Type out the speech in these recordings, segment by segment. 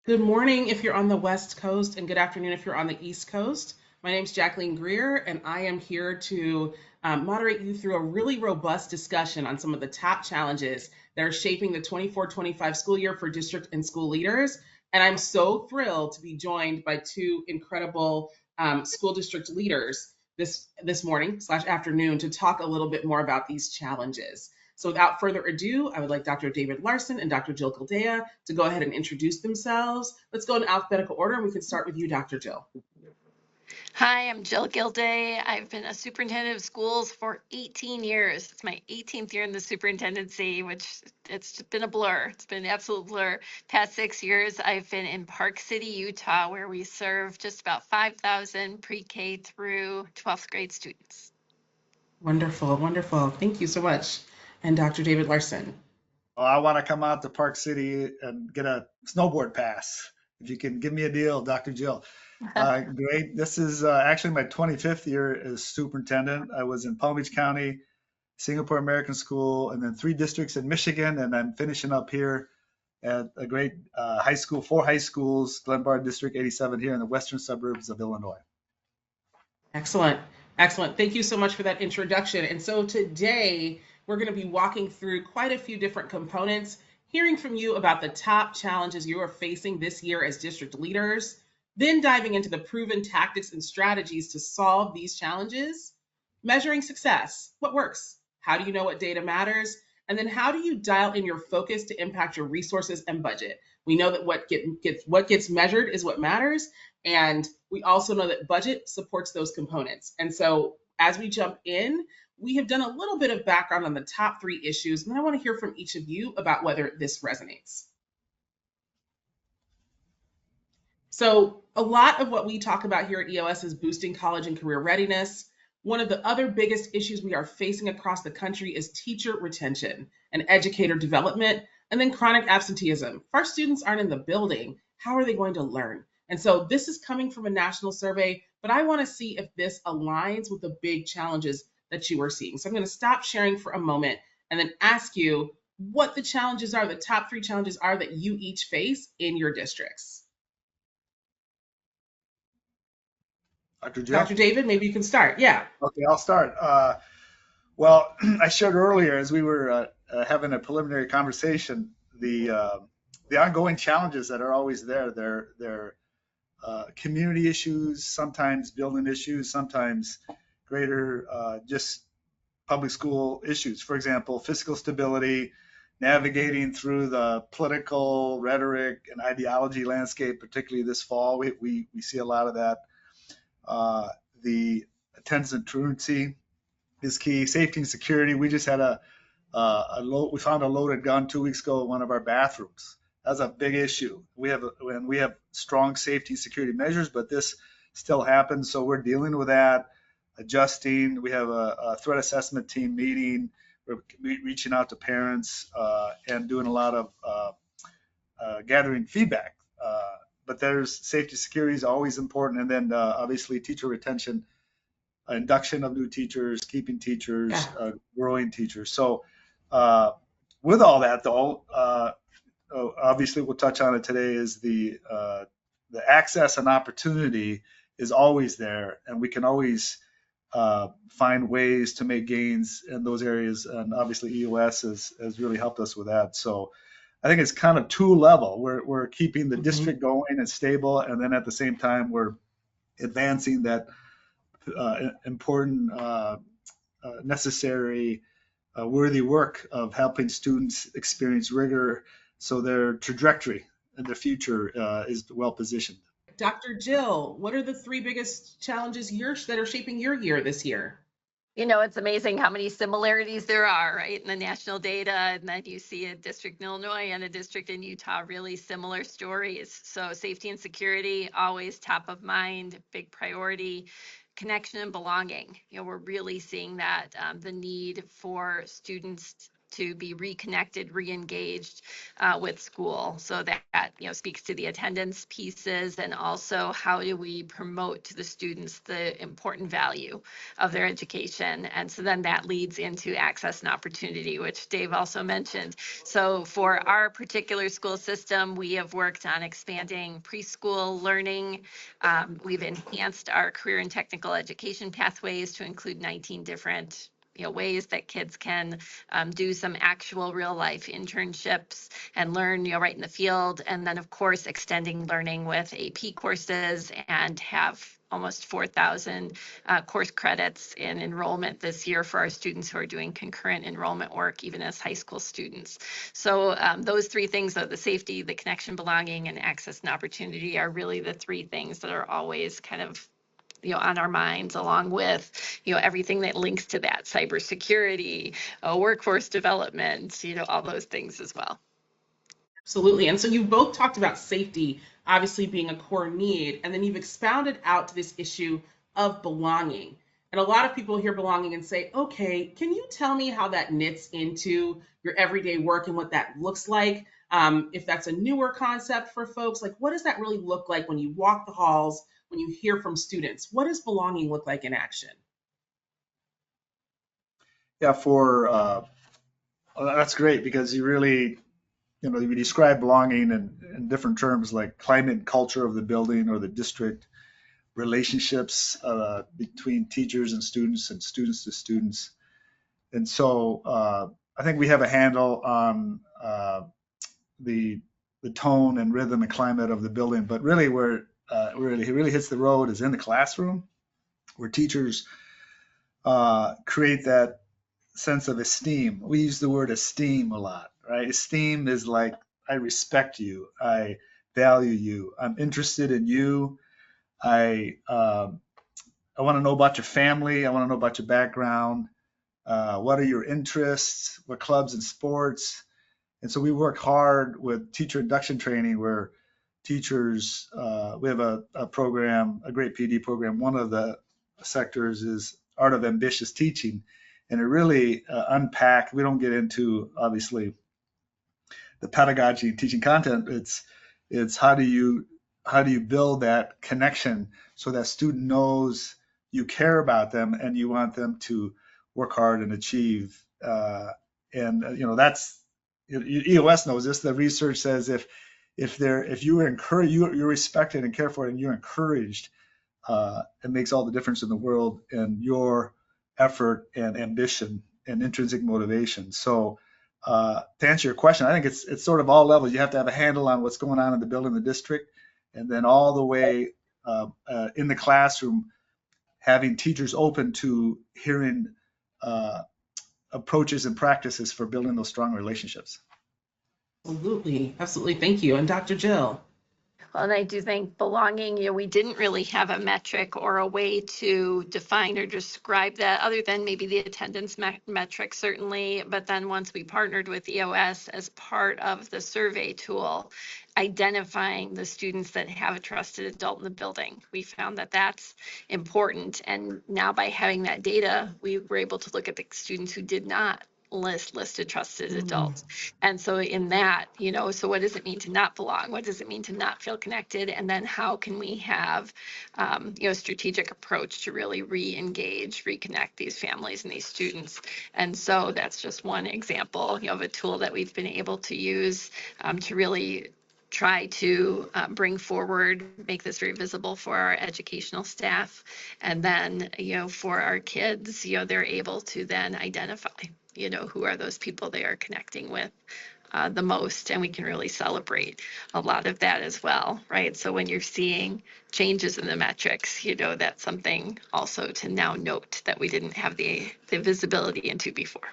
Good morning if you're on the West Coast, and good afternoon if you're on the East Coast. My name is Jacqueline Greer, and I am here to moderate you through a really robust discussion on some of the top challenges that are shaping the 24-25 school year for district and school leaders. And I'm so thrilled to be joined by two incredible school district leaders this morning slash afternoon to talk a little bit more about these challenges. So without further ado, I would like Dr. David Larson and Dr. Jill Gildea to go ahead and introduce themselves. Let's go in alphabetical order, and we can start with you, Dr. Jill. Hi, I'm Jill Gildea. I've been a superintendent of schools for 18 years. It's my 18th year in the superintendency, which it's been a blur. It's been an absolute blur. Past 6 years, I've been in Park City, Utah, where we serve just about 5,000 pre-K through 12th grade students. Wonderful, wonderful. Thank you so much. And Dr. David Larson. Well, I want to come out to Park City and get a snowboard pass. If you can give me a deal, Dr. Jill. Great. This is actually my 25th year as superintendent. I was in Palm Beach County, Singapore American School, and then 3 districts in Michigan. And I'm finishing up here at a great high school, 4 high schools, Glenbard District 87 here in the western suburbs of Illinois. Excellent. Excellent. Thank you so much for that introduction. And so today we're going to be walking through quite a few different components, hearing from you about the top challenges you are facing this year as district leaders, then diving into the proven tactics and strategies to solve these challenges, measuring success, what works, how do you know what data matters, and then how do you dial in your focus to impact your resources and budget. We know that what gets measured is what matters, and we also know that budget supports those components. And so as we jump in, we have done a little bit of background on the top 3 issues, and I want to hear from each of you about whether this resonates. So a lot of what we talk about here at EOS is boosting college and career readiness. One of the other biggest issues we are facing across the country is teacher retention and educator development, and then chronic absenteeism. If our students aren't in the building, how are they going to learn? And so this is coming from a national survey, but I want to see if this aligns with the big challenges that you are seeing. So I'm going to stop sharing for a moment and then ask you what the challenges are, the top 3 challenges are that you each face in your districts. Dr. Jill? Dr. David, maybe you can start. Yeah. Okay, I'll start. Well, I shared earlier as we were having a preliminary conversation, the ongoing challenges that are always there. They're community issues, sometimes building issues, sometimes greater just public school issues. For example, fiscal stability, navigating through the political rhetoric and ideology landscape, particularly this fall. We see a lot of that. The attendance and truancy is key. Safety and security. We just had we found a loaded gun 2 weeks ago in one of our bathrooms. That's a big issue. We have strong safety and security measures, but this still happens. So we're dealing with that, adjusting. We have a threat assessment team meeting. We're reaching out to parents and doing a lot of gathering feedback. But there's safety security is always important. And then obviously teacher retention, induction of new teachers, keeping teachers, growing teachers. So with all that though, obviously we'll touch on it today is the access and opportunity is always there. And we can always find ways to make gains in those areas. And obviously EOS has really helped us with that. So I think it's kind of 2 level. We're keeping the district going and stable, and then at the same time we're advancing that important, necessary, worthy work of helping students experience rigor, so their trajectory and their future is well positioned. Dr. Jill, what are the 3 biggest challenges that are shaping your year this year? You know, it's amazing how many similarities there are, right, in the national data, and then you see a district in Illinois and a district in Utah, really similar stories. So safety and security, always top of mind, big priority. Connection and belonging. You know, we're really seeing that the need for students to be reconnected, re-engaged with school. So that, speaks to the attendance pieces, and also how do we promote to the students the important value of their education. And so then that leads into access and opportunity, which Dave also mentioned. So for our particular school system, we have worked on expanding preschool learning. We've enhanced our career and technical education pathways to include 19 different ways that kids can do some actual real life internships and learn, right in the field. And then of course, extending learning with AP courses, and have almost 4,000 course credits in enrollment this year for our students who are doing concurrent enrollment work, even as high school students. So those three things, the safety, the connection, belonging, and access and opportunity, are really the three things that are always kind of on our minds, along with everything that links to that: cybersecurity, workforce development, all those things as well. Absolutely. And so you both talked about safety obviously being a core need, and then you've expounded out to this issue of belonging. And a lot of people hear belonging and say, okay, can you tell me how that knits into your everyday work and what that looks like? If that's a newer concept for folks, like what does that really look like when you walk the halls, when you hear from students? What does belonging look like in action? Yeah, that's great, because you really, you describe belonging in different terms like climate and culture of the building or the district, relationships between teachers and students to students. And so I think we have a handle on the tone and rhythm and climate of the building, but really where it really hits the road is in the classroom, where teachers create that sense of esteem. We use the word esteem a lot, right? Esteem is like, I respect you, I value you, I'm interested in you, I want to know about your family, I want to know about your background, what are your interests, what clubs and sports. And so we work hard with teacher induction training, where teachers, we have a program, a great PD program. One of the sectors is Art of Ambitious Teaching. And it really unpacked, we don't get into, obviously, the pedagogy and teaching content. It's how do you build that connection so that student knows you care about them and you want them to work hard and achieve. That's, EOS knows this. The research says if you are encouraged, you're respected and cared for, and you're encouraged, it makes all the difference in the world in your effort and ambition and intrinsic motivation. So to answer your question, I think it's sort of all levels. You have to have a handle on what's going on in the building, the district, and then all the way in the classroom, having teachers open to hearing approaches and practices for building those strong relationships. Absolutely. Absolutely. Thank you. And Dr. Jill? Well, and I do think belonging, we didn't really have a metric or a way to define or describe that, other than maybe the attendance metric, certainly. But then once we partnered with EOS as part of the survey tool, identifying the students that have a trusted adult in the building, we found that that's important. And now by having that data, we were able to look at the students who did not listed trusted adults. And so in that, so what does it mean to not belong? What does it mean to not feel connected? And then how can we have, a strategic approach to really re-engage, reconnect these families and these students? And so that's just one example, of a tool that we've been able to use to really try to bring forward, make this very visible for our educational staff. And then, for our kids, they're able to then identify, who are those people they are connecting with the most, and we can really celebrate a lot of that as well, right? So when you're seeing changes in the metrics, that's something also to now note that we didn't have the visibility into before.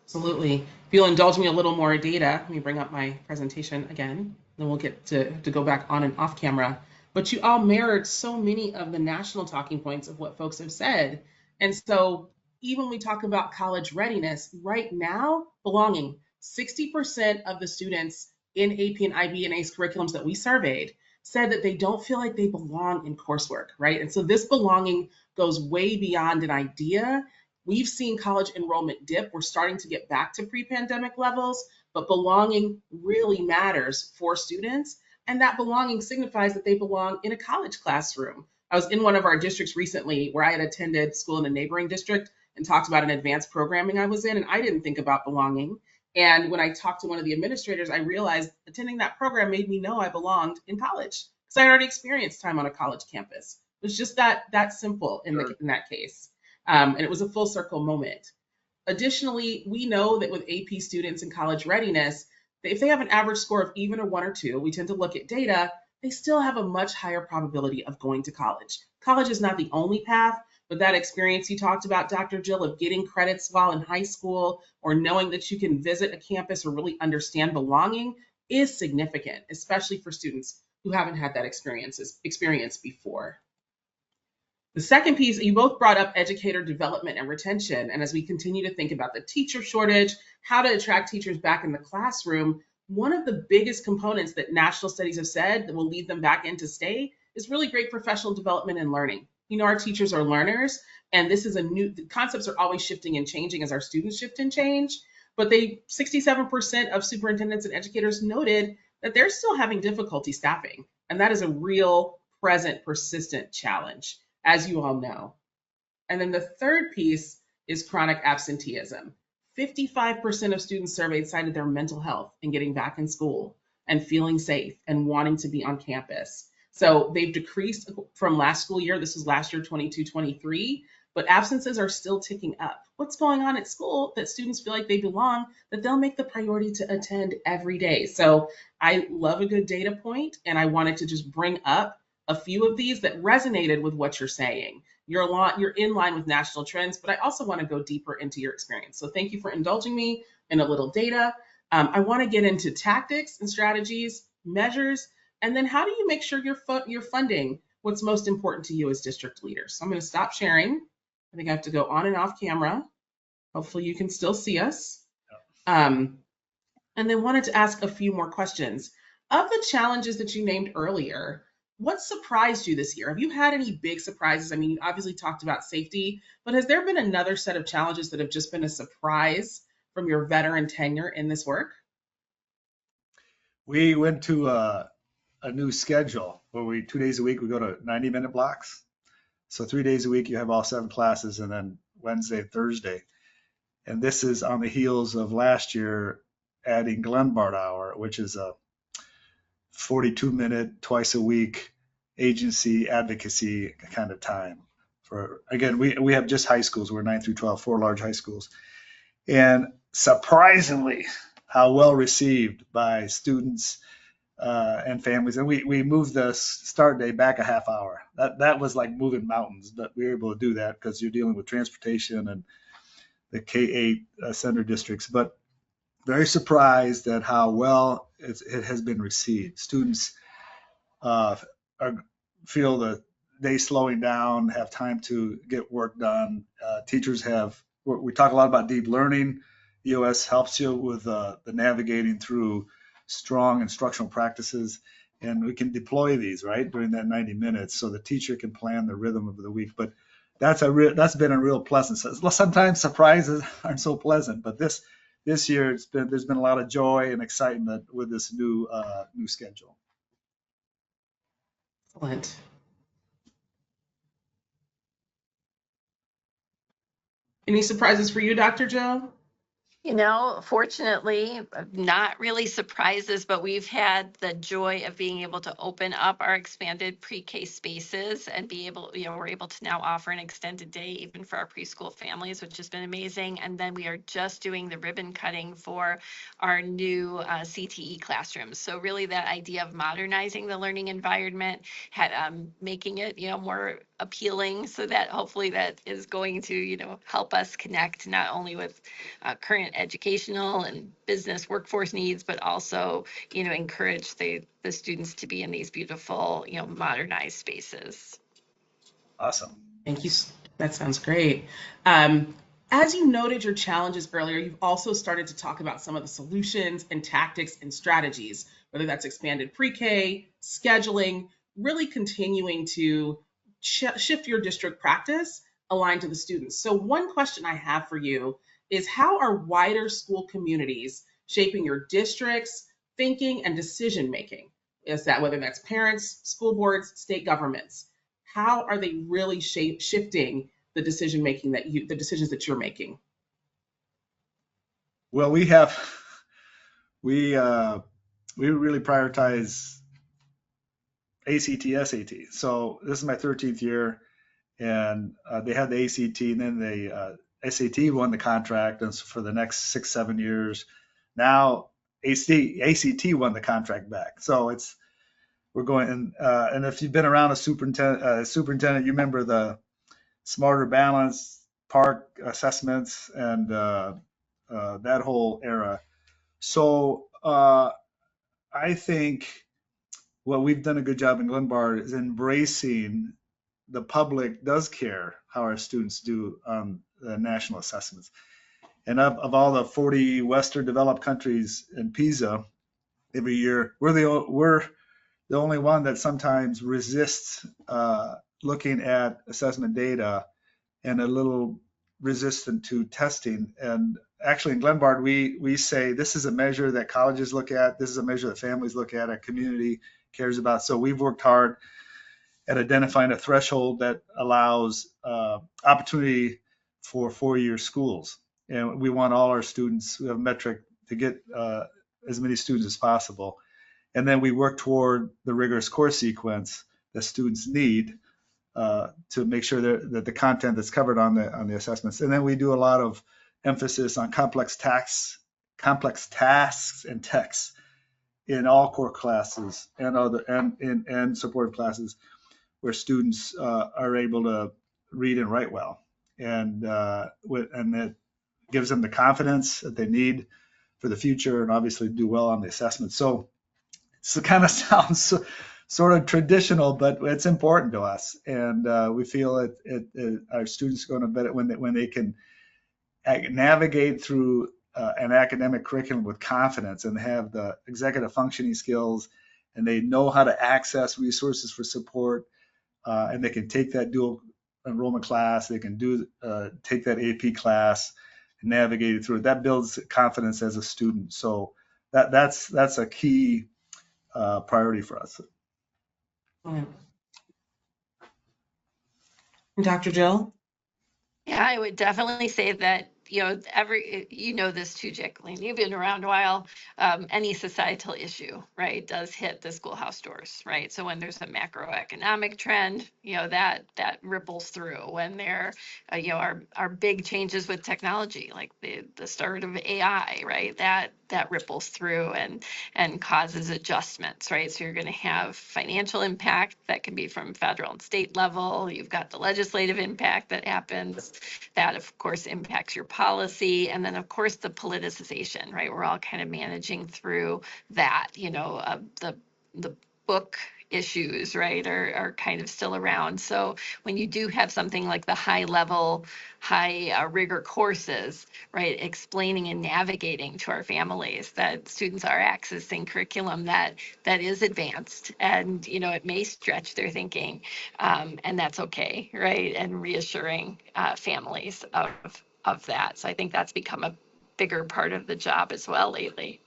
Absolutely. If you'll indulge me a little more data, let me bring up my presentation again, then we'll get to go back on and off camera. But you all mirrored so many of the national talking points of what folks have said. And so even when we talk about college readiness, right now, belonging, 60% of the students in AP and IB and ACE curriculums that we surveyed said that they don't feel like they belong in coursework, right? And so this belonging goes way beyond an idea. We've seen college enrollment dip. We're starting to get back to pre-pandemic levels, but belonging really matters for students. And that belonging signifies that they belong in a college classroom. I was in one of our districts recently where I had attended school in a neighboring district and talked about an advanced programming I was in, and I didn't think about belonging. And when I talked to one of the administrators, I realized attending that program made me know I belonged in college because I already experienced time on a college campus. It was just that simple in that case. And it was a full circle moment. Additionally, we know that with AP students in college readiness, if they have an average score of even a 1 or 2, we tend to look at data, they still have a much higher probability of going to college. College is not the only path, but that experience you talked about, Dr. Jill, of getting credits while in high school or knowing that you can visit a campus or really understand belonging is significant, especially for students who haven't had that experience before. The second piece, you both brought up educator development and retention. And as we continue to think about the teacher shortage, how to attract teachers back in the classroom, one of the biggest components that national studies have said that will lead them back in to stay is really great professional development and learning. You know, our teachers are learners, and this is the concepts are always shifting and changing as our students shift and change. But 67% of superintendents and educators noted that they're still having difficulty staffing. And that is a real present, persistent challenge, as you all know. And then the third piece is chronic absenteeism. 55% of students surveyed cited their mental health in getting back in school and feeling safe and wanting to be on campus. So they've decreased from last school year. This was last year, 22-23, but absences are still ticking up. What's going on at school that students feel like they belong, that they'll make the priority to attend every day? So I love a good data point, and I wanted to just bring up a few of these that resonated with what you're saying. You're in line with national trends, but I also want to go deeper into your experience. So thank you for indulging me in a little data. I want to get into tactics and strategies, measures, and then how do you make sure you're funding what's most important to you as district leaders? So I'm going to stop sharing. I think I have to go on and off camera. Hopefully you can still see us. And then wanted to ask a few more questions. Of the challenges that you named earlier, what surprised you this year? Have you had any big surprises? I mean, you obviously talked about safety, but has there been another set of challenges that have just been a surprise from your veteran tenure in this work? We went to a new schedule where 2 days a week we go to 90-minute blocks. So 3 days a week you have all 7 classes, and then Wednesday and Thursday. And this is on the heels of last year adding Glenbard hour, which is a 42-minute twice a week agency advocacy kind of time. For again, we have just high schools. We're 9 through 12, 4 large high schools, and surprisingly, how well received by students and families. And we moved the start day back a half hour. That was like moving mountains, but we were able to do that because you're dealing with transportation and the K-8 center districts. But very surprised at how well it has been received. Students feel the day slowing down, have time to get work done. Teachers we talk a lot about deep learning. EOS helps you with the navigating through strong instructional practices, and we can deploy these right during that 90 minutes so the teacher can plan the rhythm of the week. But that's been a real pleasant. Sometimes surprises aren't so pleasant, but this year there's been a lot of joy and excitement with this new schedule. Excellent. Any surprises for you, Dr. Jill? You know, fortunately, not really surprises, but we've had the joy of being able to open up our expanded pre-K spaces and be able, we're able to now offer an extended day even for our preschool families, which has been amazing. And then we are just doing the ribbon cutting for our new CTE classrooms. So really that idea of modernizing the learning environment, making it, more appealing, so that hopefully that is going to, help us connect not only with current educational and business workforce needs, but also, encourage the students to be in these beautiful, modernized spaces. Awesome. Thank you. That sounds great. As you noted your challenges earlier, you've also started to talk about some of the solutions and tactics and strategies, whether that's expanded pre-K, scheduling, really continuing to shift your district practice aligned to the students. So one question I have for you is, how are wider school communities shaping your district's thinking and decision making? Is that whether that's parents, school boards, state governments? How are they really shifting the decision making the decisions that you're making? Well, we really prioritize ACT, SAT. So this is my 13th year, and they had the ACT, and then the SAT won the contract, and so for the next 6, 7 years, now ACT won the contract back. So we're going, and if you've been around a superintendent, you remember the Smarter Balance, Park assessments, and that whole era. So I think what we've done a good job in Glenbard is embracing the public does care how our students do on the national assessments. And of all the 40 Western developed countries in PISA every year, we're the only one that sometimes resists looking at assessment data and a little resistant to testing. And actually in Glenbard, we say this is a measure that colleges look at, this is a measure that families look at, our community cares about. So we've worked hard at identifying a threshold that allows opportunity for 4-year schools. And we want all our students, we have a metric to get as many students as possible. And then we work toward the rigorous course sequence that students need to make sure that the content that's covered on the assessments. And then we do a lot of emphasis on complex tasks and texts in all core classes and supportive classes, where students are able to read and write well, and that gives them the confidence that they need for the future, and obviously do well on the assessment. So it kind of sounds sort of traditional, but it's important to us, and we feel our students are going to benefit when they can navigate through an academic curriculum with confidence and have the executive functioning skills, and they know how to access resources for support, and they can take that dual enrollment class, they can take that AP class and navigate it through it. That builds confidence as a student. So that's a key priority for us. Dr. Jill? Yeah, I would definitely say that, you know this too, Jacqueline, you've been around a while. Any societal issue, right, does hit the schoolhouse doors, right? So when there's a macroeconomic trend, that ripples through. When there, our big changes with technology, like the start of AI, right, that ripples through and causes adjustments, right? So you're going to have financial impact that can be from federal and state level. You've got the legislative impact that happens. That, of course, impacts your policy. And then, of course, the politicization, right? We're all kind of managing through that, the book issues, right, are kind of still around. So when you do have something like the high rigor courses, right, explaining and navigating to our families that students are accessing curriculum that is advanced, and it may stretch their thinking, and that's okay, right, and reassuring families of that. So I think that's become a bigger part of the job as well lately.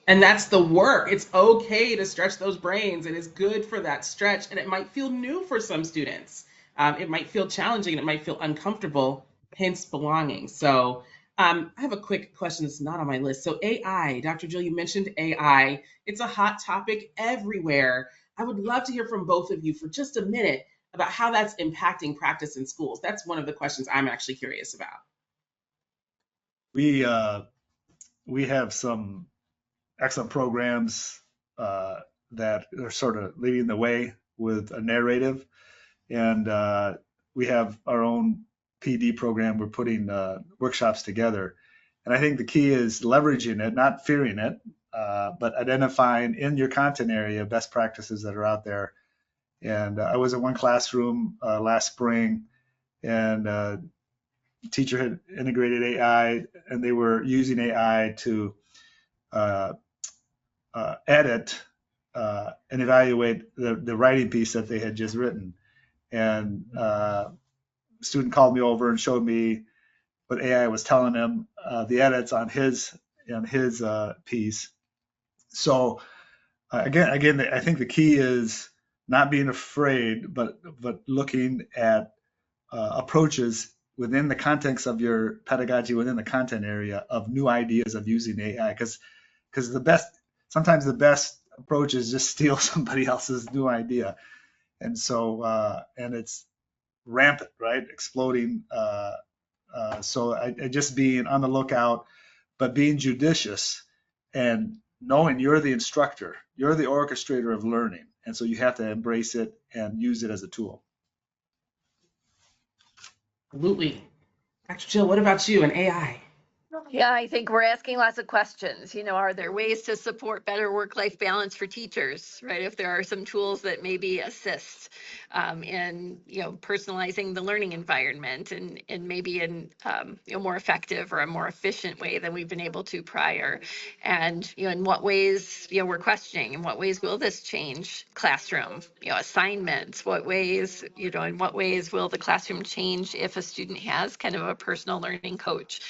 And that's the work. It's okay to stretch those brains, and it's good for that stretch. And it might feel new for some students. It might feel challenging, and it might feel uncomfortable, hence belonging. So I have a quick question that's not on my list. So AI, Dr. Jill, you mentioned AI. It's a hot topic everywhere. I would love to hear from both of you for just a minute about how that's impacting practice in schools. That's one of the questions I'm actually curious about. We have some excellent programs that are sort of leading the way with a narrative, and we have our own PD program. We're putting workshops together, and I think the key is leveraging it, not fearing it, but identifying in your content area best practices that are out there. And I was in one classroom last spring, and the teacher had integrated AI, and they were using AI to edit and evaluate the writing piece that they had just written. And student called me over and showed me what AI was telling him, the edits on his piece. So again, I think the key is not being afraid, but looking at approaches within the context of your pedagogy, within the content area, of new ideas of using AI. Because sometimes the best approach is just steal somebody else's new idea. And so, and it's rampant, right? Exploding. So I just being on the lookout, but being judicious and knowing you're the instructor, you're the orchestrator of learning. And so you have to embrace it and use it as a tool. Absolutely. Dr. Jill, what about you and AI? Yeah, I think we're asking lots of questions. Are there ways to support better work-life balance for teachers, right? If there are some tools that maybe assist in, personalizing the learning environment and maybe in a more effective or a more efficient way than we've been able to prior. And, in what ways, we're questioning, in what ways will this change classroom, assignments, in what ways will the classroom change if a student has kind of a personal learning coach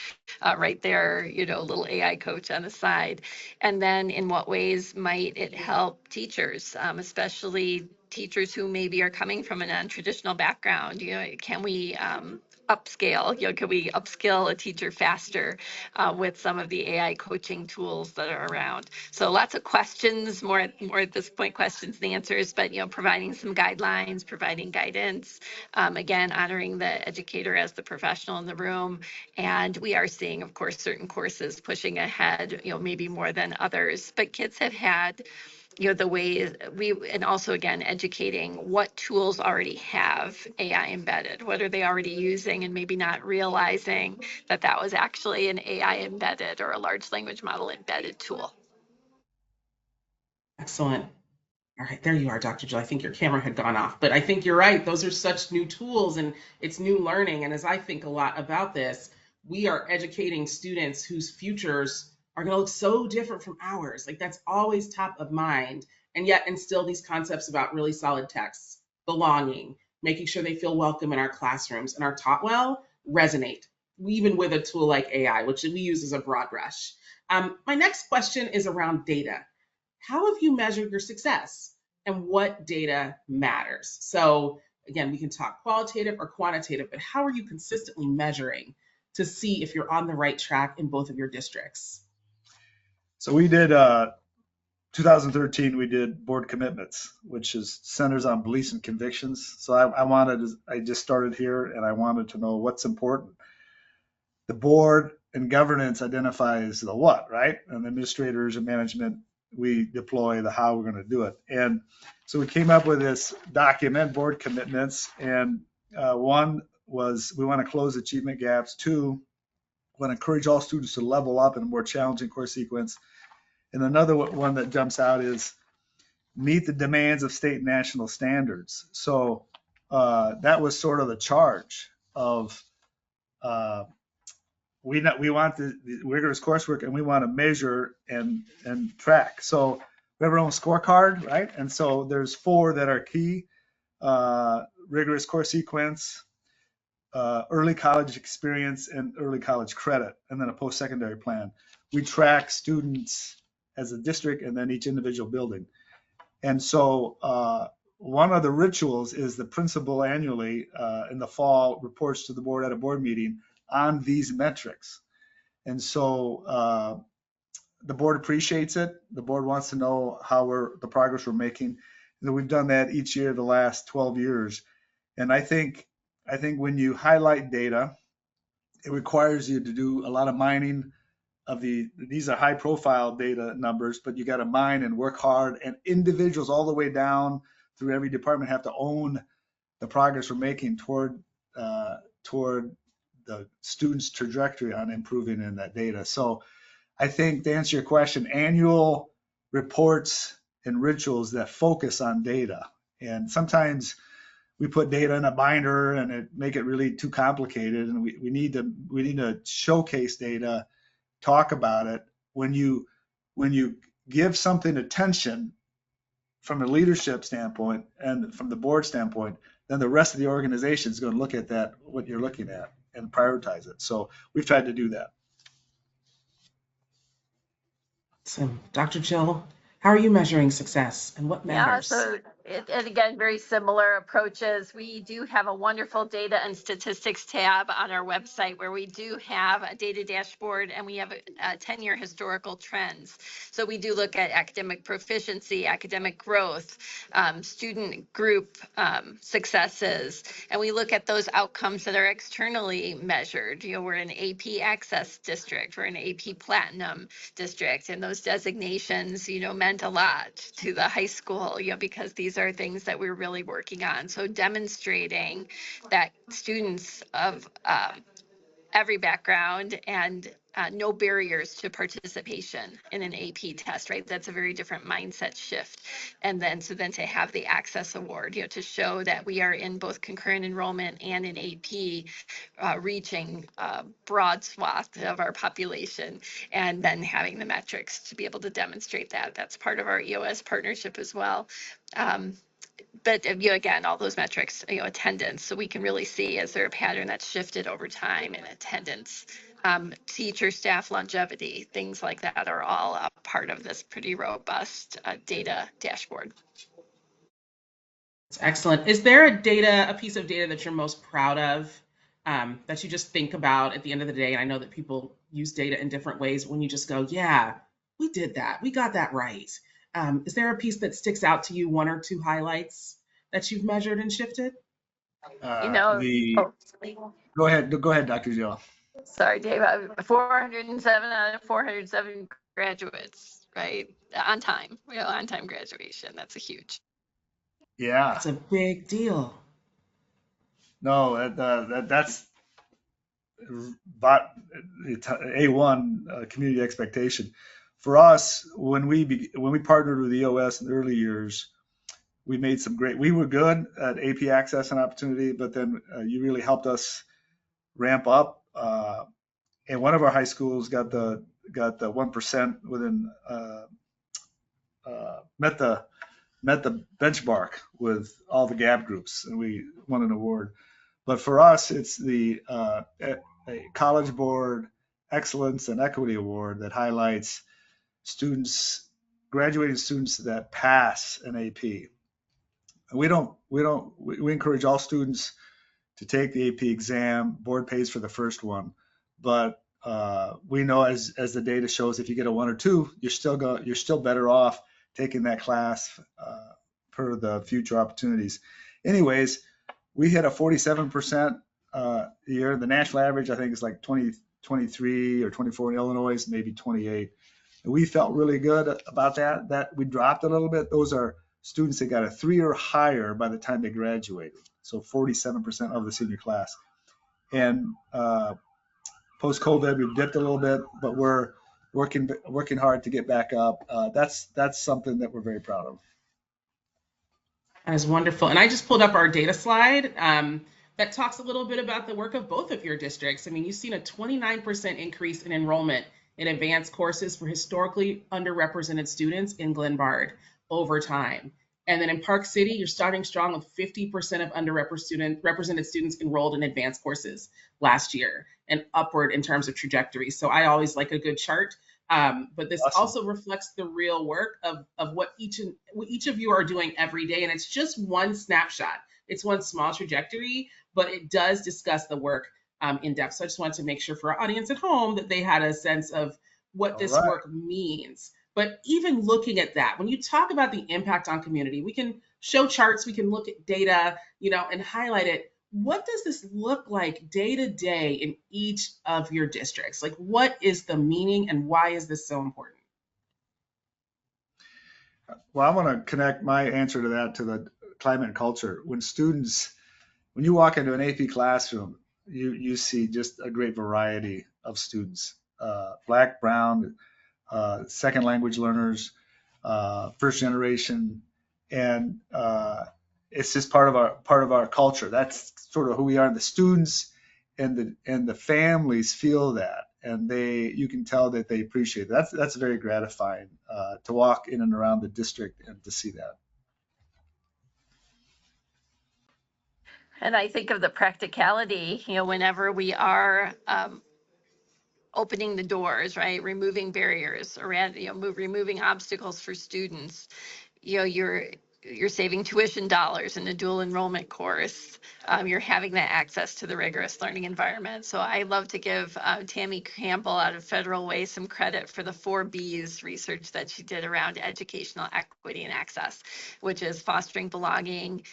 right there, a little AI coach on the side. And then in what ways might it help teachers, especially teachers who maybe are coming from a non-traditional background? Can we upscale? Can we upskill a teacher faster with some of the AI coaching tools that are around? So lots of questions, more at this point, questions and answers, but providing some guidelines, providing guidance, again, honoring the educator as the professional in the room. And we are seeing, of course, certain courses pushing ahead, maybe more than others, but kids have had the way and also again, educating what tools already have AI embedded, what are they already using, and maybe not realizing that that was actually an AI embedded or a large language model embedded tool. Excellent. All right, there you are, Dr. Jill. I think your camera had gone off, but I think you're right. Those are such new tools and it's new learning. And as I think a lot about this, we are educating students whose futures are going to look so different from ours. Like that's always top of mind. And yet instill these concepts about really solid texts, belonging, making sure they feel welcome in our classrooms and are taught well, resonate, even with a tool like AI, which we use as a broad brush. My next question is around data. How have you measured your success and what data matters? So again, we can talk qualitative or quantitative, but how are you consistently measuring to see if you're on the right track in both of your districts? So we did 2013, we did board commitments, which is centers on beliefs and convictions. So I just started here and I wanted to know what's important. The board and governance identifies the what, right? And administrators and management, we deploy the how we're going to do it. And so we came up with this document, board commitments. And one was we want to close achievement gaps. Two, we want to encourage all students to level up in a more challenging course sequence. And another one that jumps out is meet the demands of state and national standards. So that was sort of the charge of we want the rigorous coursework and we want to measure and track. So we have our own scorecard, right? And so there's 4 that are key: rigorous course sequence, early college experience, and early college credit, and then a post-secondary plan. We track students as a district and then each individual building. And so one of the rituals is the principal annually in the fall reports to the board at a board meeting on these metrics. And so the board appreciates it. The board wants to know the progress we're making. And we've done that each year the last 12 years. And I think when you highlight data, it requires you to do a lot of mining of these are high profile data numbers, but you got to mine and work hard, and individuals all the way down through every department have to own the progress we're making toward the student's trajectory on improving in that data. So I think to answer your question, annual reports and rituals that focus on data. And sometimes we put data in a binder and it make it really too complicated. And we need to showcase data, talk about it. When you give something attention from a leadership standpoint and from the board standpoint, then the rest of the organization is going to look at that, what you're looking at, and prioritize it. So we've tried to do that. So, Dr. Jill, how are you measuring success and what Yeah, matters? so and again, very similar approaches. We do have a wonderful data and statistics tab on our website where we do have a data dashboard and we have a 10-year historical trends. So we do look at academic proficiency, academic growth, student group successes, and we look at those outcomes that are externally measured. You know, we're an AP Access district, we're an AP Platinum district, and those designations, you know, meant a lot to the high school, you know, because these are things that we're really working on. So demonstrating that students of every background and no barriers to participation in an AP test, right? That's a very different mindset shift. And then to have the Access Award, you know, to show that we are in both concurrent enrollment and in AP, reaching a broad swath of our population, and then having the metrics to be able to demonstrate that. That's part of our EOS partnership as well. But you know, again, all those metrics, you know, attendance, so we can really see, is there a pattern that's shifted over time in attendance, teacher staff longevity, things like that are all a part of this pretty robust data dashboard. It's excellent. Is there a piece of data that you're most proud of, that you just think about at the end of the day? And I know that people use data in different ways. When you just go, yeah, we did that, we got that right. Is there a piece that sticks out to you, one or two highlights that you've measured and shifted? You know, Go ahead, Dr. Jill. Sorry, Dave. 407 out of 407 graduates, right? On time, you know, on time graduation. That's a huge. Yeah. That's a big deal. No, that's A1 community expectation. For us, when we partnered with EOS in the early years, we made some we were good at AP Access and Opportunity, but then you really helped us ramp up. And one of our high schools got the 1% within met the benchmark with all the GAB groups, and we won an award. But for us, it's the a College Board Excellence and Equity Award that highlights graduating students that pass an AP. We encourage all students to take the AP exam. Board pays for the first one, but we know as the data shows, if you get a 1 or 2, you're still better off taking that class per the future opportunities. Anyways, we hit a 47% year. The national average, I think, is like 23 or 24 in Illinois, maybe 28. And we felt really good about that. That we dropped a little bit. Those are students that got a 3 or higher by the time they graduated. So 47% of the senior class. And post-COVID, we've dipped a little bit, but we're working hard to get back up. That's something that we're very proud of. That is wonderful. And I just pulled up our data slide that talks a little bit about the work of both of your districts. I mean, you've seen a 29% increase in enrollment in advanced courses for historically underrepresented students in Glenbard over time. And then in Park City, you're starting strong with 50% of underrepresented students enrolled in advanced courses last year, and upward in terms of trajectory. So I always like a good chart. But this Awesome. also reflects the real work of what each of you are doing every day. And it's just one snapshot. It's one small trajectory, but it does discuss the work in depth. So I just wanted to make sure for our audience at home that they had a sense of what this work means. But even looking at that, when you talk about the impact on community, we can show charts, we can look at data, and highlight it. What does this look like day to day in each of your districts? Like, what is the meaning and why is this so important? Well, I want to connect my answer to that to the climate and culture. When you walk into an AP classroom, you see just a great variety of students, Black, Brown, second language learners, first generation, and it's just part of our culture. That's sort of who we are. The students and the families feel that, and you can tell that they appreciate it. That's very gratifying to walk in and around the district and to see that. And I think of the practicality, whenever we are opening the doors, right, removing barriers, around, removing obstacles for students, you're saving tuition dollars in a dual enrollment course. You're having that access to the rigorous learning environment. So I love to give Tammy Campbell out of Federal Way some credit for the 4Bs research that she did around educational equity and access, which is fostering belonging,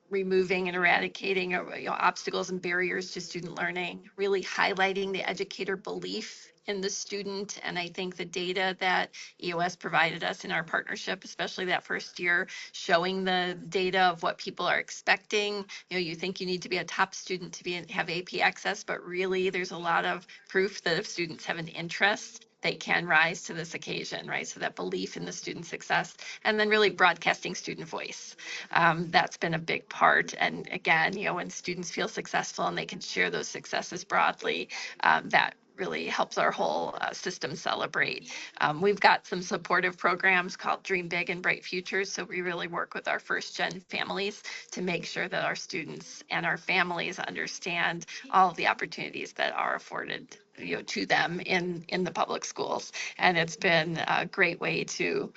removing and eradicating obstacles and barriers to student learning, really highlighting the educator belief in the student. And I think the data that EOS provided us in our partnership, especially that first year, showing the data of what people are expecting. You think you need to be a top student to have AP access, but really there's a lot of proof that if students have an interest, they can rise to this occasion, right? So that belief in the student success, and then really broadcasting student voice. That's been a big part. And again, when students feel successful and they can share those successes broadly, that really helps our whole system celebrate. We've got some supportive programs called Dream Big and Bright Futures. So we really work with our first gen families to make sure that our students and our families understand all of the opportunities that are afforded to them in the public schools. And it's been a great way to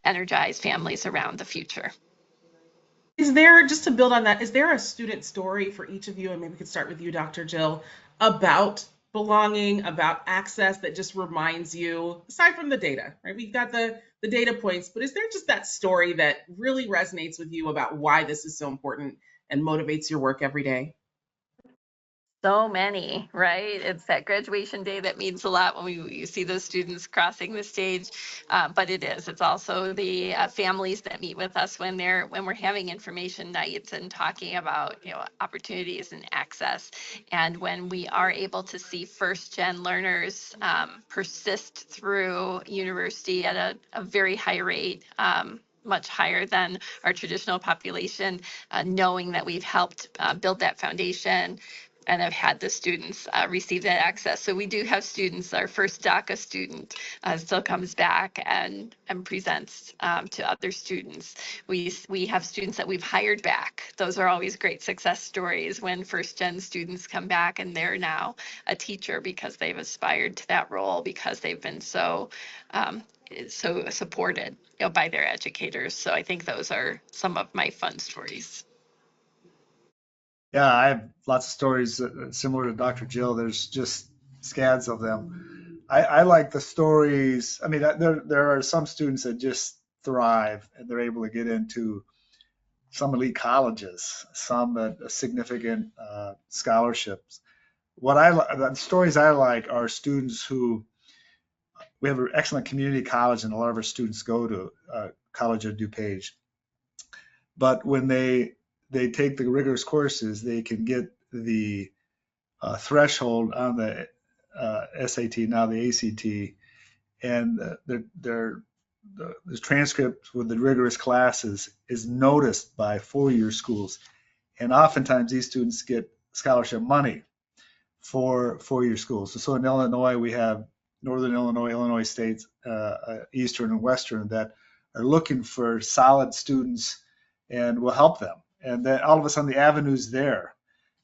energize families around the future. Is there, just to build on that, is there a student story for each of you? And maybe we could start with you, Dr. Jill, about belonging, about access that just reminds you, aside from the data, right? We've got the data points, but is there just that story that really resonates with you about why this is so important and motivates your work every day? So many, right? It's that graduation day that means a lot when you see those students crossing the stage. But it's also the families that meet with us when we're having information nights and talking about opportunities and access. And when we are able to see first gen learners persist through university at a very high rate. Much higher than our traditional population, knowing that we've helped build that foundation and have had the students receive that access. So we do have students, our first DACA student still comes back and presents to other students. We have students that we've hired back. Those are always great success stories when first gen students come back and they're now a teacher because they've aspired to that role, because they've been so supported by their educators. So I think those are some of my fun stories. Yeah, I have lots of stories similar to Dr. Jill. There's just scads of them. I like the stories. I mean, there are some students that just thrive and they're able to get into some elite colleges, some significant scholarships. The stories I like are students who, we have an excellent community college and a lot of our students go to College of DuPage. But when they take the rigorous courses, they can get the threshold on the SAT, now the ACT, and the transcript with the rigorous classes is noticed by four-year schools. And oftentimes these students get scholarship money for four-year schools. So in Illinois, we have Northern Illinois, Illinois State, Eastern and Western that are looking for solid students and will help them. And then all of a sudden the avenue's there.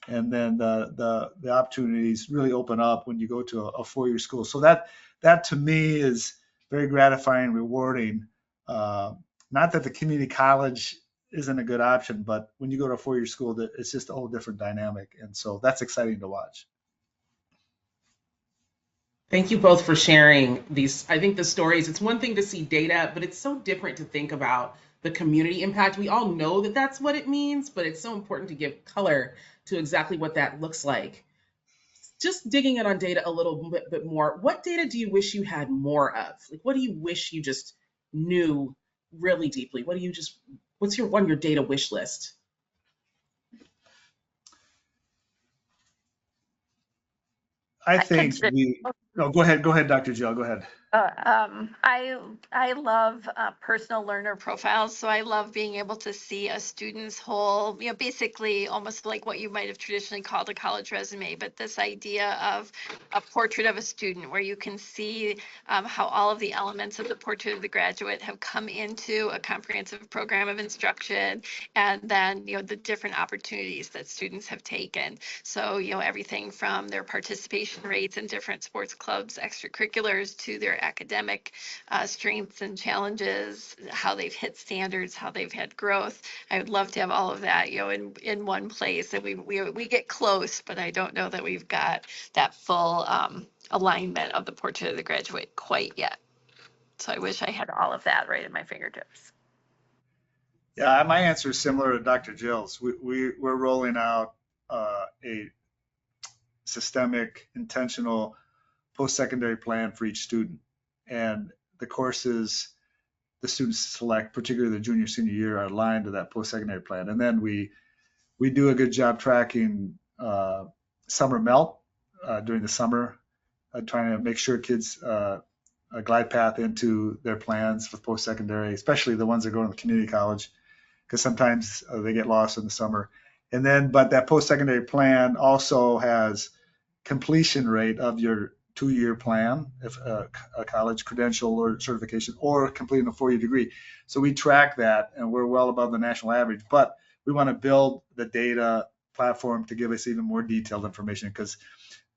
And then the opportunities really open up when you go to a four-year school. So that to me is very gratifying, rewarding. Not that the community college isn't a good option, but when you go to a four-year school, it's just a whole different dynamic. And so that's exciting to watch. Thank you both for sharing these. I think the stories, it's one thing to see data, but it's so different to think about the community impact. We all know that that's what it means, but it's so important to give color to exactly what that looks like. Just digging in on data a little bit more, what data do you wish you had more of? Like, what do you wish you just knew really deeply? What's your data wish list? I think go ahead, Dr. Jill, go ahead. I love personal learner profiles, so I love being able to see a student's whole, basically almost like what you might have traditionally called a college resume, but this idea of a portrait of a student where you can see how all of the elements of the portrait of the graduate have come into a comprehensive program of instruction, and then, the different opportunities that students have taken. So, everything from their participation rates in different sports clubs, extracurriculars, to their academic strengths and challenges, how they've hit standards, how they've had growth. I would love to have all of that, in one place. And we get close, but I don't know that we've got that full alignment of the portrait of the graduate quite yet. So I wish I had all of that right at my fingertips. Yeah, my answer is similar to Dr. Jill's. We're rolling out a systemic, intentional post-secondary plan for each student. And the courses the students select, particularly the junior, senior year, are aligned to that post-secondary plan. And then we do a good job tracking summer melt during the summer, trying to make sure kids a glide path into their plans with post-secondary, especially the ones that go to the community college, because sometimes they get lost in the summer. And then, but that post-secondary plan also has completion rate of your 2-year plan, if a college credential or certification, or completing a 4-year degree. So we track that, and we're well above the national average. But we want to build the data platform to give us even more detailed information, because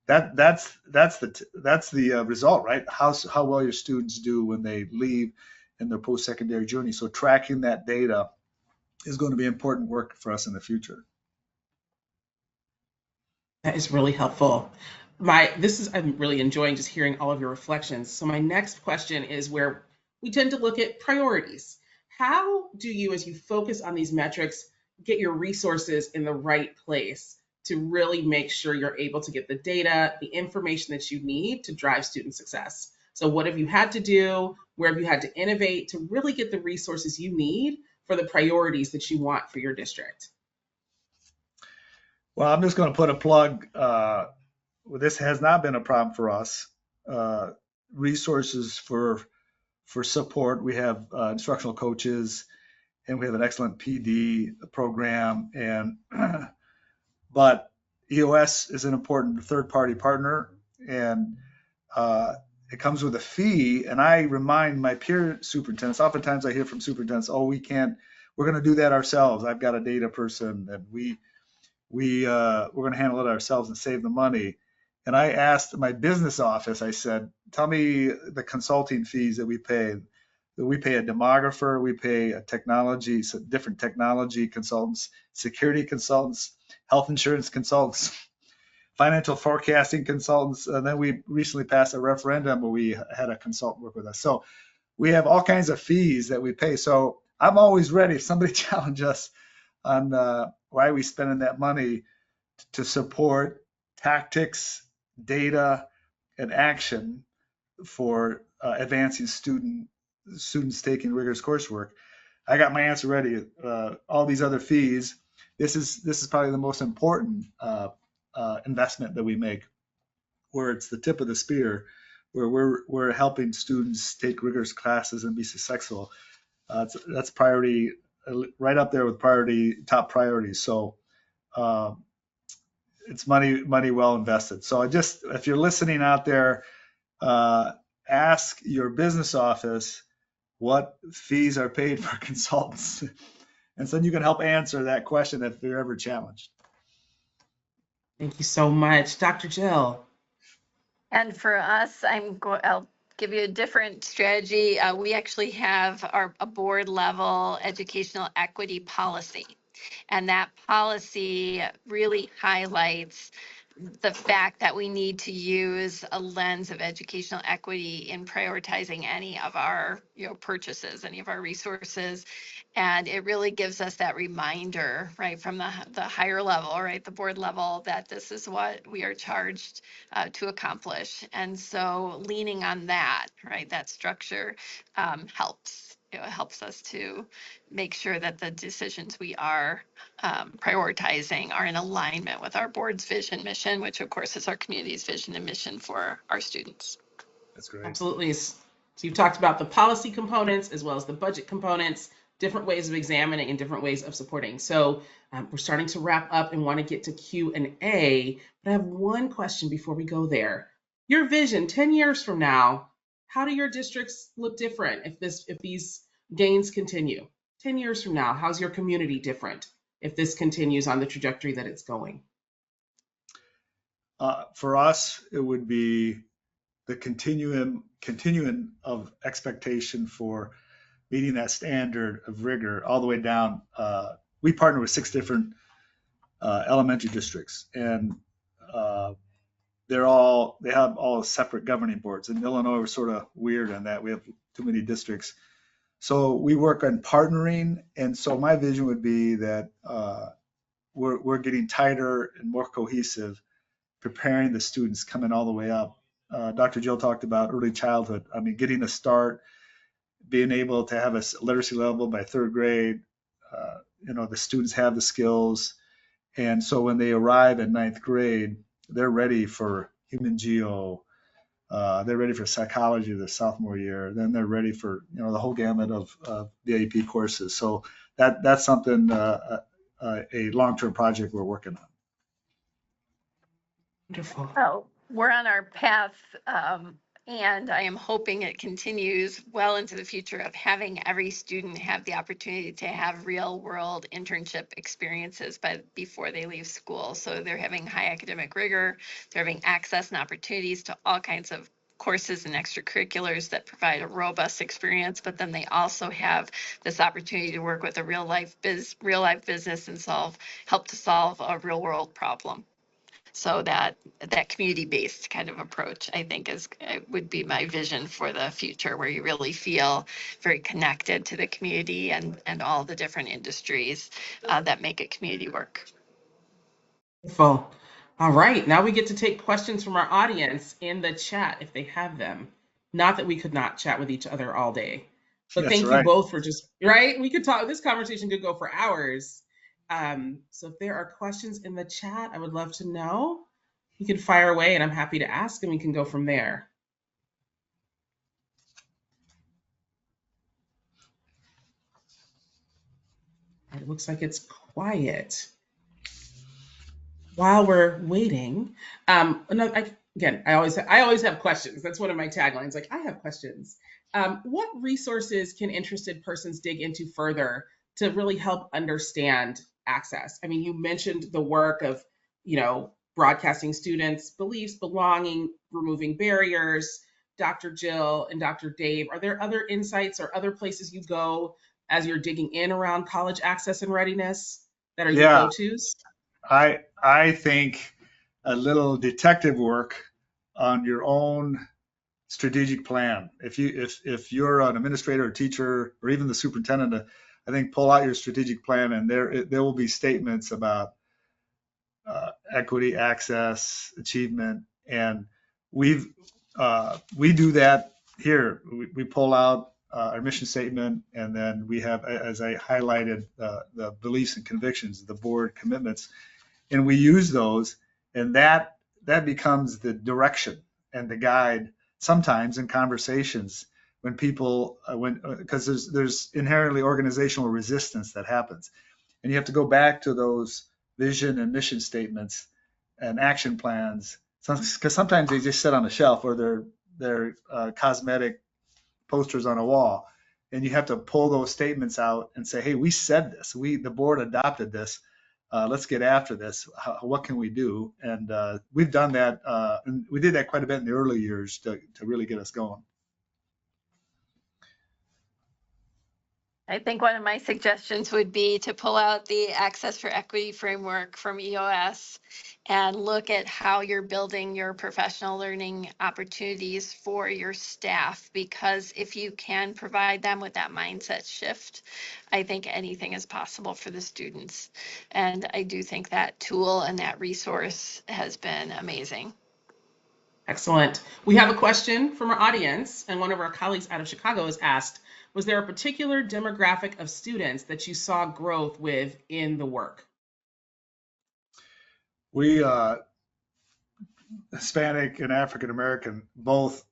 that's the result, right? How well your students do when they leave in their post-secondary journey. So tracking that data is going to be important work for us in the future. That is really helpful. I'm really enjoying just hearing all of your reflections. So my next question is where we tend to look at priorities. How do you, as you focus on these metrics, get your resources in the right place to really make sure you're able to get the data, the information that you need to drive student success? So what have you had to do? Where have you had to innovate to really get the resources you need for the priorities that you want for your district? Well, I'm just going to put a plug. This has not been a problem for us. Resources for support. We have instructional coaches, and we have an excellent PD program. And but EOS is an important third-party partner, and it comes with a fee. And I remind my peer superintendents. Oftentimes, I hear from superintendents, "Oh, we can't. We're going to do that ourselves. I've got a data person, and we're going to handle it ourselves and save the money." And I asked my business office, I said, "Tell me the consulting fees that we pay." We pay a demographer, we pay a different technology consultants, security consultants, health insurance consultants, financial forecasting consultants. And then we recently passed a referendum where we had a consultant work with us. So we have all kinds of fees that we pay. So I'm always ready if somebody challenges us on why are we spending that money to support tactics, data, and action for advancing students taking rigorous coursework. I got my answer ready. All these other fees. This is probably the most important investment that we make, where it's the tip of the spear, where we're helping students take rigorous classes and be successful. That's priority, right up there with top priorities. So it's money well invested. So if you're listening out there, ask your business office what fees are paid for consultants, and so you can help answer that question if you're ever challenged. Thank you so much, Dr. Jill. And for us, I'll give you a different strategy. We actually have a board level educational equity policy. And that policy really highlights the fact that we need to use a lens of educational equity in prioritizing any of our purchases, any of our resources. And it really gives us that reminder, right, from the higher level, right, the board level, that this is what we are charged to accomplish. And so leaning on that, right, that structure helps. It helps us to make sure that the decisions we are prioritizing are in alignment with our board's vision mission, which of course is our community's vision and mission for our students. That's great. Absolutely. So you've talked about the policy components as well as the budget components, different ways of examining and different ways of supporting. So we're starting to wrap up and want to get to Q&A, but I have one question before we go there. Your vision 10 years from now, how do your districts look different if these gains continue? 10 years from now, how's your community different if this continues on the trajectory that it's going? For us, it would be the continuum of expectation for meeting that standard of rigor all the way down. We partner with 6 different elementary districts, and they have all separate governing boards. In Illinois, we're sort of weird on that. We have too many districts. So we work on partnering. And so my vision would be that we're getting tighter and more cohesive, preparing the students coming all the way up. Dr. Jill talked about early childhood. I mean, getting a start, being able to have a literacy level by 3rd grade. The students have the skills. And so when they arrive in 9th grade, they're ready for human geo. They're ready for psychology the sophomore year. Then they're ready for the whole gamut of the AP courses. So that's something, a long-term project we're working on. Wonderful. Oh, we're on our path, and I am hoping it continues well into the future of having every student have the opportunity to have real world internship experiences before they leave school. So they're having high academic rigor, they're having access and opportunities to all kinds of courses and extracurriculars that provide a robust experience, but then they also have this opportunity to work with a real life business and help to solve a real world problem. So that community-based kind of approach, I think, would be my vision for the future, where you really feel very connected to the community and all the different industries that make a community work. Wonderful. All right, now we get to take questions from our audience in the chat if they have them. Not that we could not chat with each other all day, but That's thank you right. both for right? We could talk, this conversation could go for hours. So if there are questions in the chat, I would love to know. You can fire away and I'm happy to ask and we can go from there. It looks like it's quiet. While we're waiting, again, I always have questions. That's one of my taglines. Like, I have questions. What resources can interested persons dig into further to really help understand access? I mean, you mentioned the work of, broadcasting students' beliefs, belonging, removing barriers. Dr. Jill and Dr. Dave, are there other insights or other places you go as you're digging in around college access and readiness that are your go-tos? I think a little detective work on your own strategic plan. If you're an administrator or teacher or even the superintendent, I think pull out your strategic plan, and there will be statements about equity, access, achievement, and we do that here. We pull out our mission statement, and then we have, as I highlighted, the beliefs and convictions, the board commitments, and we use those, and that becomes the direction and the guide sometimes in conversations when people because there's inherently organizational resistance that happens, and you have to go back to those vision and mission statements and action plans, because sometimes they just sit on a shelf or they're cosmetic posters on a wall, and you have to pull those statements out and say, hey, we said this, the board adopted this, let's get after this. What can we do? And we've done that, and we did that quite a bit in the early years to really get us going. I think one of my suggestions would be to pull out the Access for Equity framework from EOS and look at how you're building your professional learning opportunities for your staff, because if you can provide them with that mindset shift, I think anything is possible for the students. And I do think that tool and that resource has been amazing. Excellent. We have a question from our audience, and one of our colleagues out of Chicago has asked, was there a particular demographic of students that you saw growth with in the work? We, Hispanic and African American, both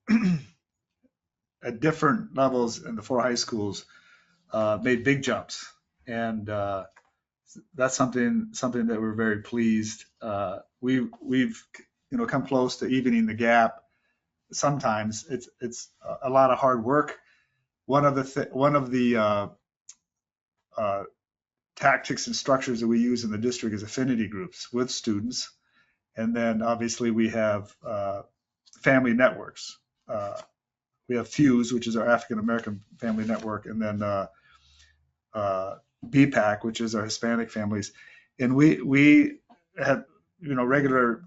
at different levels in the 4 high schools made big jumps, and that's something that we're very pleased. We've come close to evening the gap. Sometimes it's a lot of hard work. One of the tactics and structures that we use in the district is affinity groups with students, and then obviously we have family networks. We have Fuse, which is our African American family network, and then BPAC, which is our Hispanic families. And we have regular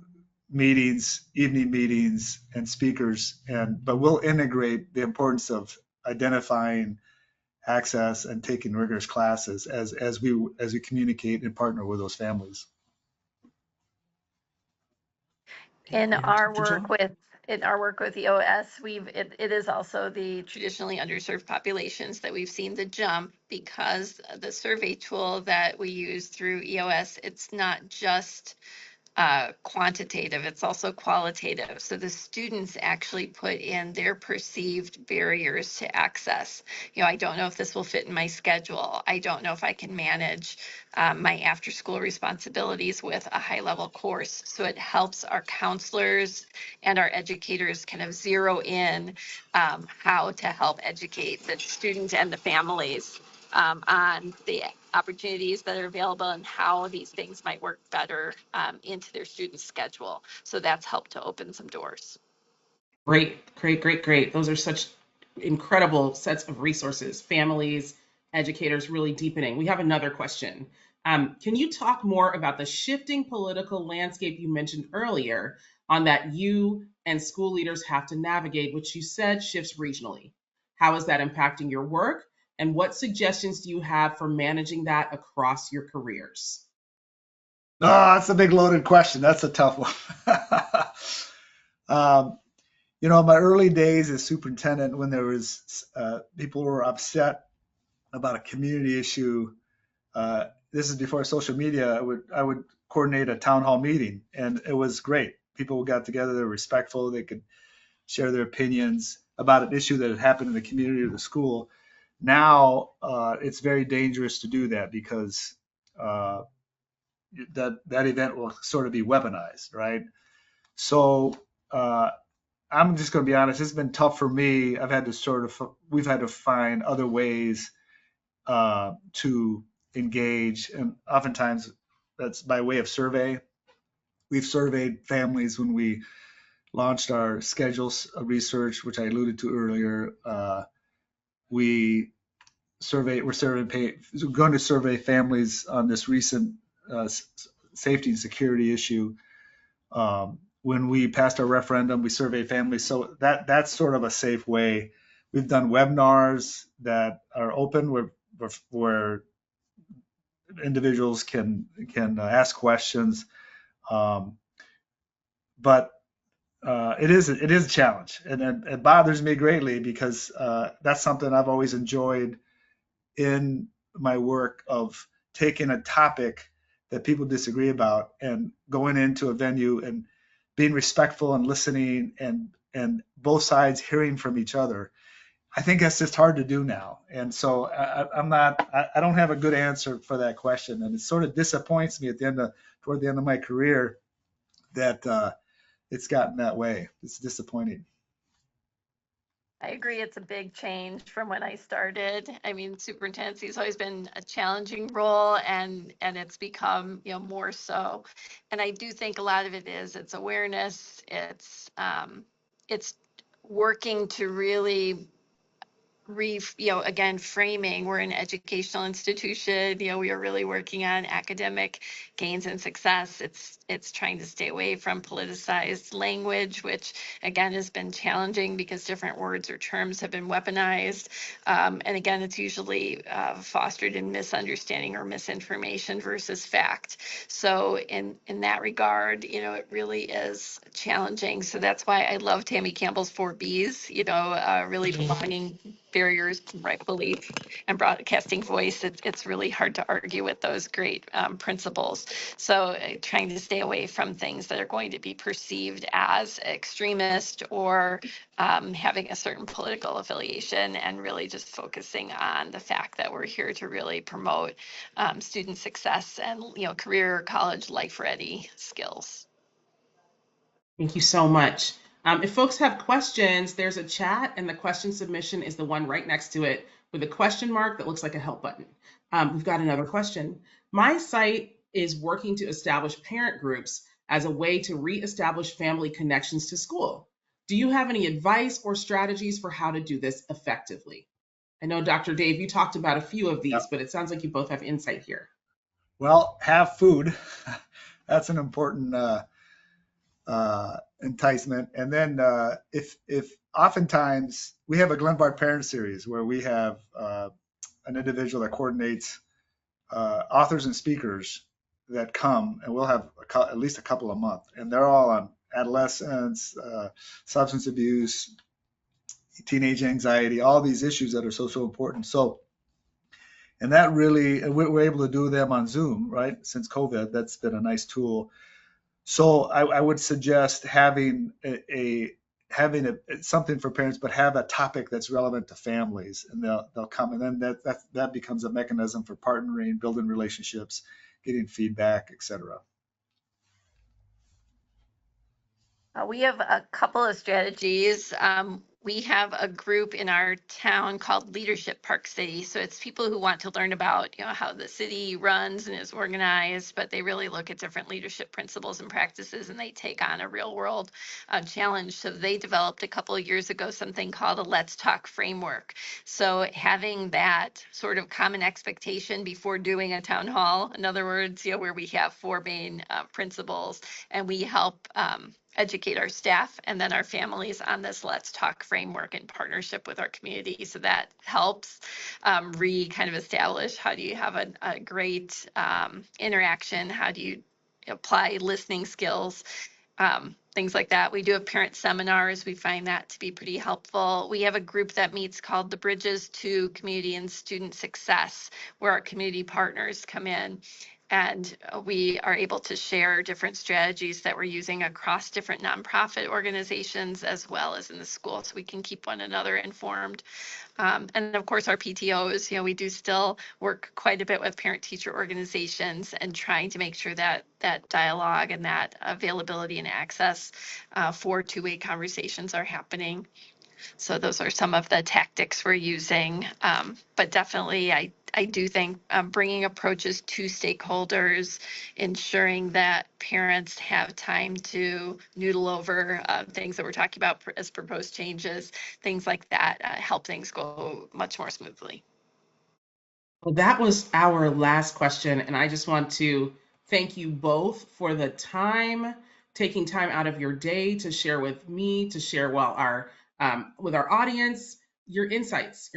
meetings, evening meetings, and speakers, but we'll integrate the importance of identifying access and taking rigorous classes as we communicate and partner with those families. In And our Dr. work with EOS, it is also the traditionally underserved populations that we've seen the jump, because the survey tool that we use through EOS, it's not just quantitative, it's also qualitative. So the students actually put in their perceived barriers to access. I don't know if this will fit in my schedule. I don't know if I can manage my after school responsibilities with a high level course. So it helps our counselors and our educators kind of zero in how to help educate the students and the families on the opportunities that are available and how these things might work better into their students' schedule. So that's helped to open some doors. Great. Those are such incredible sets of resources, families, educators really deepening. We have another question. Can you talk more about the shifting political landscape you mentioned earlier on that you and school leaders have to navigate, which you said shifts regionally? How is that impacting your work? And what suggestions do you have for managing that across your careers? Oh, that's a big loaded question. That's a tough one. In my early days as superintendent, when there was people were upset about a community issue, this is before social media, I would coordinate a town hall meeting, and it was great. People got together, they were respectful, they could share their opinions about an issue that had happened in the community or the school. Now it's very dangerous to do that, because that event will sort of be weaponized, right? So I'm just going to be honest. It's been tough for me. We've had to find other ways to engage, and oftentimes that's by way of survey. We've surveyed families when we launched our schedules research, which I alluded to earlier. We're going to survey families on this recent safety and security issue. When we passed our referendum, we surveyed families. So that's sort of a safe way. We've done webinars that are open where individuals can ask questions. But it is a challenge, and it bothers me greatly, because that's something I've always enjoyed in my work, of taking a topic that people disagree about and going into a venue and being respectful and listening, and both sides hearing from each other. I think that's just hard to do now. And so I don't have a good answer for that question. And it sort of disappoints me toward the end of my career that it's gotten that way. It's disappointing. I agree. It's a big change from when I started. I mean, superintendency has always been a challenging role, and it's become, more so. And I do think a lot of it's awareness. It's working to really again, framing. We're an educational institution. We are really working on academic gains and success. It's trying to stay away from politicized language, which again has been challenging because different words or terms have been weaponized. And again, it's usually fostered in misunderstanding or misinformation versus fact. So in that regard, it really is challenging. So that's why I love Tammy Campbell's 4 Bs, really belonging, barriers, right belief, and broadcasting voice, it's really hard to argue with those great principles. So trying to stay away from things that are going to be perceived as extremist or having a certain political affiliation, and really just focusing on the fact that we're here to really promote student success and career, college, life ready skills. Thank you so much. If folks have questions, there's a chat, and the question submission is the one right next to it with a question mark that looks like a help button. We've got another question. My site is working to establish parent groups as a way to reestablish family connections to school. Do you have any advice or strategies for how to do this effectively? I know, Dr. Dave, you talked about a few of these, Yep. but it sounds like you both have insight here. Well, have food. That's an important enticement. And then if oftentimes we have a Glenbard parent series where we have an individual that coordinates authors and speakers that come, and we'll have at least a couple a month, and they're all on adolescence, substance abuse, teenage anxiety, all these issues that are so important. So, and that really, we're able to do them on Zoom, right? Since COVID, that's been a nice tool. So I would suggest having something for parents, but have a topic that's relevant to families, and they'll come, and then that becomes a mechanism for partnering, building relationships, getting feedback, etc. We have a couple of strategies. We have a group in our town called Leadership Park City. So it's people who want to learn about, how the city runs and is organized, but they really look at different leadership principles and practices, and they take on a real world challenge. So they developed a couple of years ago something called a Let's Talk framework. So having that sort of common expectation before doing a town hall, in other words, where we have four main principles, and we help educate our staff and then our families on this Let's Talk framework in partnership with our community. So that helps kind of establish how do you have a great interaction, how do you apply listening skills, things like that. We do have parent seminars. We find that to be pretty helpful. We have a group that meets called the Bridges to Community and Student Success, where our community partners come in and we are able to share different strategies that we're using across different nonprofit organizations as well as in the school, so we can keep one another informed. And of course, our PTOs, we do still work quite a bit with parent-teacher organizations and trying to make sure that that dialogue and that availability and access for two-way conversations are happening. So those are some of the tactics we're using. But definitely, I do think bringing approaches to stakeholders, ensuring that parents have time to noodle over things that we're talking about as proposed changes, things like that, help things go much more smoothly. Well, that was our last question, and I just want to thank you both for the time, taking time out of your day to share with me, to share with our audience, your insights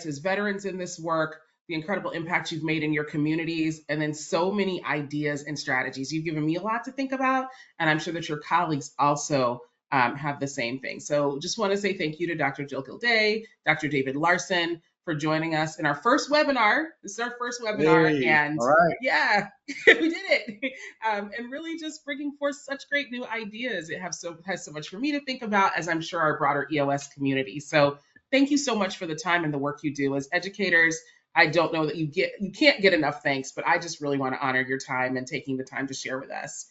as veterans in this work, the incredible impact you've made in your communities, and then so many ideas and strategies. You've given me a lot to think about, and I'm sure that your colleagues also have the same thing. So just want to say thank you to Dr. Jill Gildea, Dr. David Larson, for joining us in our first webinar. This is our first webinar, Hey, and all right. yeah, we did it. And really just bringing forth such great new ideas. It has so much for me to think about, as I'm sure our broader EOS community. So thank you so much for the time and the work you do as educators. I don't know that you can't get enough thanks, but I just really want to honor your time and taking the time to share with us.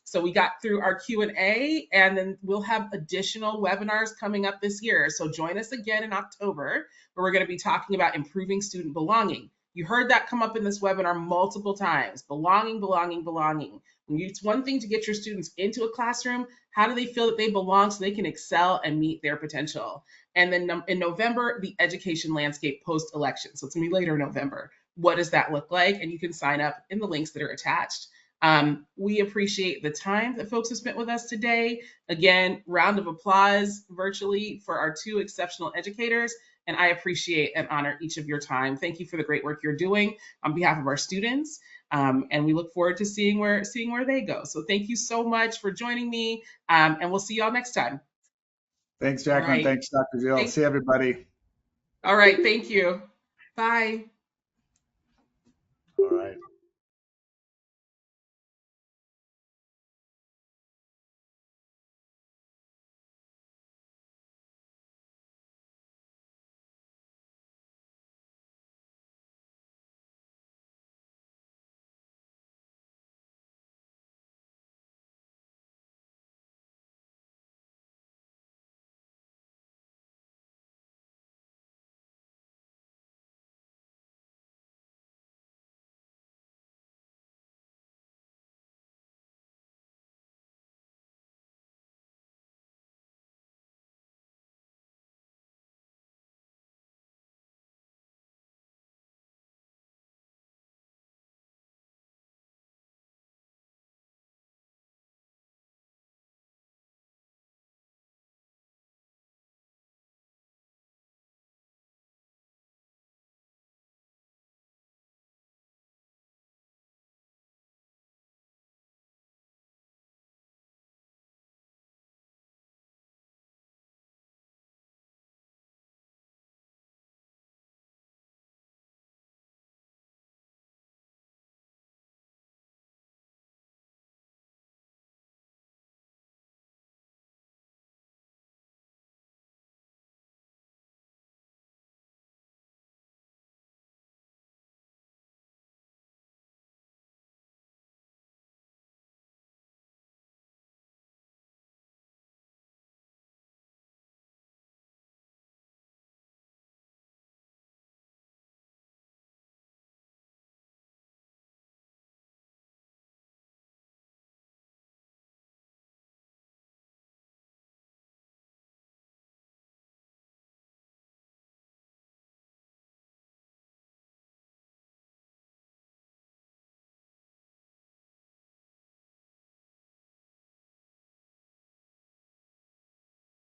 So we got through our Q&A, and then we'll have additional webinars coming up this year. So join us again in October, where we're going to be talking about improving student belonging. You heard that come up in this webinar multiple times. Belonging, belonging, belonging. It's one thing to get your students into a classroom. How do they feel that they belong so they can excel and meet their potential? And then in November, the education landscape post-election. So it's going to be later in November. What does that look like? And you can sign up in the links that are attached. We appreciate the time that folks have spent with us today. Again, round of applause virtually for our two exceptional educators. And I appreciate and honor each of your time. Thank you for the great work you're doing on behalf of our students. And we look forward to seeing where they go. So thank you so much for joining me. And we'll see y'all next time. Thanks, Jacqueline. Right. Thanks, Dr. Jill. See everybody. All right. Thank you. Bye. All right.